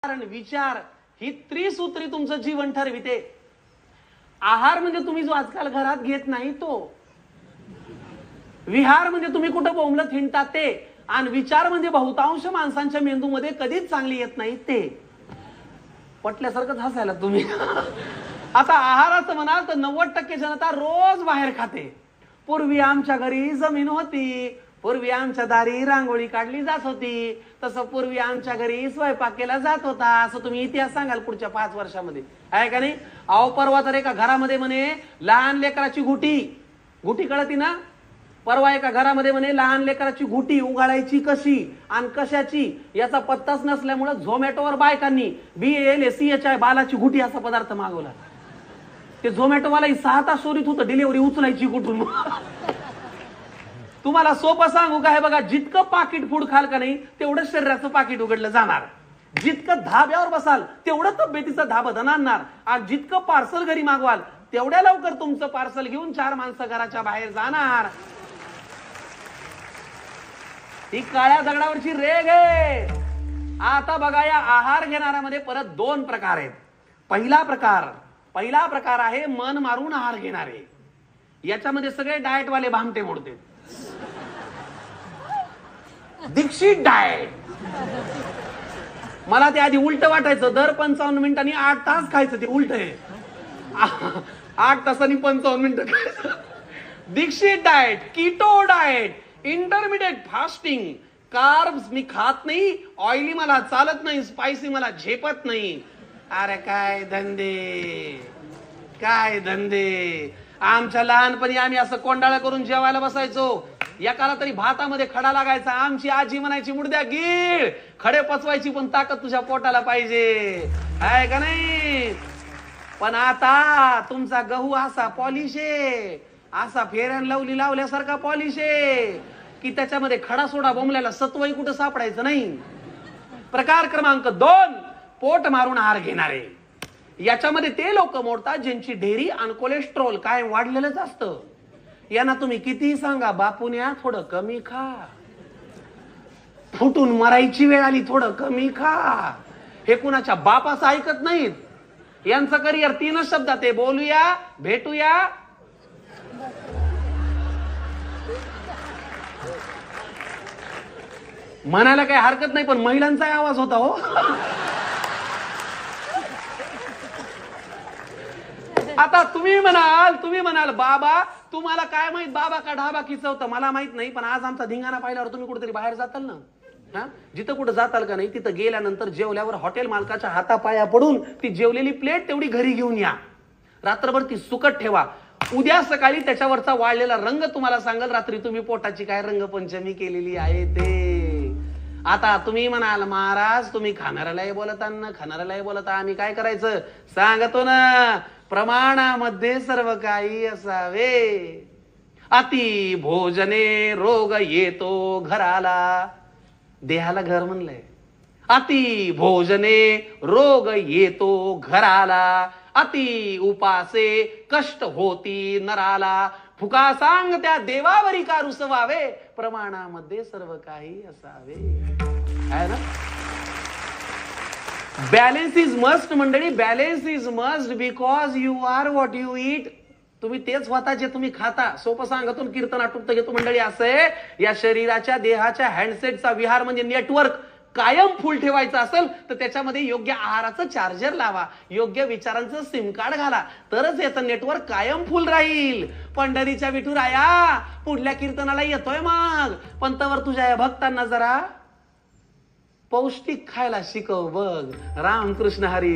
आणि विचार ही त्रिसूत्री तुमचं जीवन ठरविते. आहार म्हणजे तुम्ही जो आजकाल घरात घेत नाही तो, विहार म्हणजे तुम्ही कुठं बोंबलत हिंडता ते, आणि विचार म्हणजे बहुतांश माणसांच्या मेंदूमध्ये कधीच चांगली येत नाही ते. पटल्यासारखंच हसायला तुम्ही. आता आहाराचं म्हणाल तर 90% जनता रोज बाहेर खाते. पूर्वी आमच्या घरी जमीन होती, पूर्वी आमच्या दारी रांगोळी काढली जात होती, तसं पूर्वी आमच्या घरी स्वयंपाक केला जात होता, असं तुम्ही इतिहास सांगाल पुढच्या 5 वर्षामध्ये, आहे का नाही? अहो परवा तर एका घरामध्ये म्हणे लहान लेकराची गुटी कळती ना, परवा एका घरामध्ये म्हणे लहान लेकराची गुटी उगाळायची कशी आणि कशाची याचा पत्ताच नसल्यामुळे झोमॅटोवर बायकांनी BALCHI बालाची गुटी असा पदार्थ मागवला. ते झोमॅटोवाला 6 तास शोधित होतं डिलिव्हरी उचलायची कुठून. तुम्हाला सोपं सांगू काय, बघा, जितकं पाकिट फूड खाल का नाही तेवढं शरीराचं पाकिट उघडलं जाणार, जितकं धाब्यावर बसाल तेवढं तब्येतीचं धाबधन आणणार, आणि जितकं पार्सल घरी मागवाल तेवढ्या लवकर तुमचं पार्सल घेऊन 4 माणसं घराच्या बाहेर जाणार. ही काळ्या दगडावरची रेग आहे. आता बघा, या आहार घेणाऱ्यामध्ये परत 2 प्रकार आहेत. पहिला प्रकार आहे मन मारून आहार घेणारे. याच्यामध्ये सगळे डाएटवाले भामटे मोडते. दीक्षित डाएट. मला ते आधी उलट वाटायचं, दर 55 मिनिटांनी 8 तास खायचं, ते उलट आहे. 8 तासांनी 55 मिनिटं खायचं. Dixit diet, keto diet, intermediate fasting, carbs मी खात नाही, ऑइली मला चालत नाही, स्पायसी मला झेपत नाही. अरे काय धंदे. आमच्या लहानपणी आम्ही असं कोंडाळा करून जेवायला बसायचो. एकाला तरी भातामध्ये खडा लागायचा. आमची आजी म्हणायची, मुडद्या गीळ, खडे पचवायची पण ताकद तुझ्या पोटाला पाहिजे, आहे का नाही? पण आता तुमचा गहू असा पॉलिश आहे, असा फेअर अँड लवली लावल्यासारखा पॉलिश आहे की त्याच्यामध्ये खडा सोडा बोंबल्याला सत्वही कुठं सापडायचं नाही. प्रकार क्रमांक 2, पोट मारून आहार घेणारे. याच्यामध्ये ते लोक मोडतात ज्यांची डेअरी आणि कोलेस्ट्रॉल काय वाढलेलंच असतं. यांना तुम्ही किती सांगा, बापून्या थोडं कमी खा, फुटून मरायची वेळ आली थोडं कमी खा. हे कुणाच्या बापाचं ऐकत नाहीत. यांचं करिअर 3च शब्दात आहे, बोलूया, भेटूया, म्हणायला काही हरकत नाही, पण महिलांचा आवाज होता हो. आता तुम्ही म्हणाल बाबा तुम्हाला काय माहित बाबा का ढाबा किचवतं, मला माहित नाही, पण आज आमचा धिंगाणा पाहिल्यावर तुम्ही कुठेतरी बाहेर जाताल ना, जिथं कुठं जाताल का नाही तिथं गेल्यानंतर जेवल्यावर हॉटेल मालकाच्या हातापाया पडून ती जेवलेली प्लेट तेवढी घरी घेऊन या, रात्रभर ती सुकट ठेवा. उद्या सकाळी त्याच्यावरचा वाळलेला रंग तुम्हाला सांगल रात्री तुम्ही पोटाची काय रंगपंचमी केलेली आहे ते. आता तुम्ही म्हणाल महाराज तुम्ही खाणाऱ्यालाही बोलता, आम्ही काय करायचं सांगतो ना, प्रमाणामध्ये सर्व काही असावे. अति भोजने रोग येतो घराला, देहाला घर म्हणलंय. अति भोजने रोग येतो घराला, अति उपासे कष्ट होती नराला. फुका सांग त्या देवावरी का रुसवावे, प्रमाणामध्ये सर्व काही असावे, आहे ना? बॅलन्स इज मस्ट मंडळी, balance is must because you are what you eat. तुम्ही तेच स्वतः जे तुम्ही खाता. सोपं सांगतो, कीर्तन आटुपत घेतो मंडळी. असं आहे, या शरीराच्या देहाच्या हँडसेटचा विहार म्हणजे नेटवर्क कायम फुल ठेवायचं असेल तर त्याच्यामध्ये योग्य आहाराचं चार्जर लावा, योग्य विचारांचं सिम कार्ड घाला, तरच याचं नेटवर्क कायम फुल राहील. पंढरीच्या विठुराया पुढल्या कीर्तनाला येतोय मग, पण तवर तुझ्या या भक्तांना जरा पौष्टिक खायला शिकव बघ. रामकृष्ण हरी.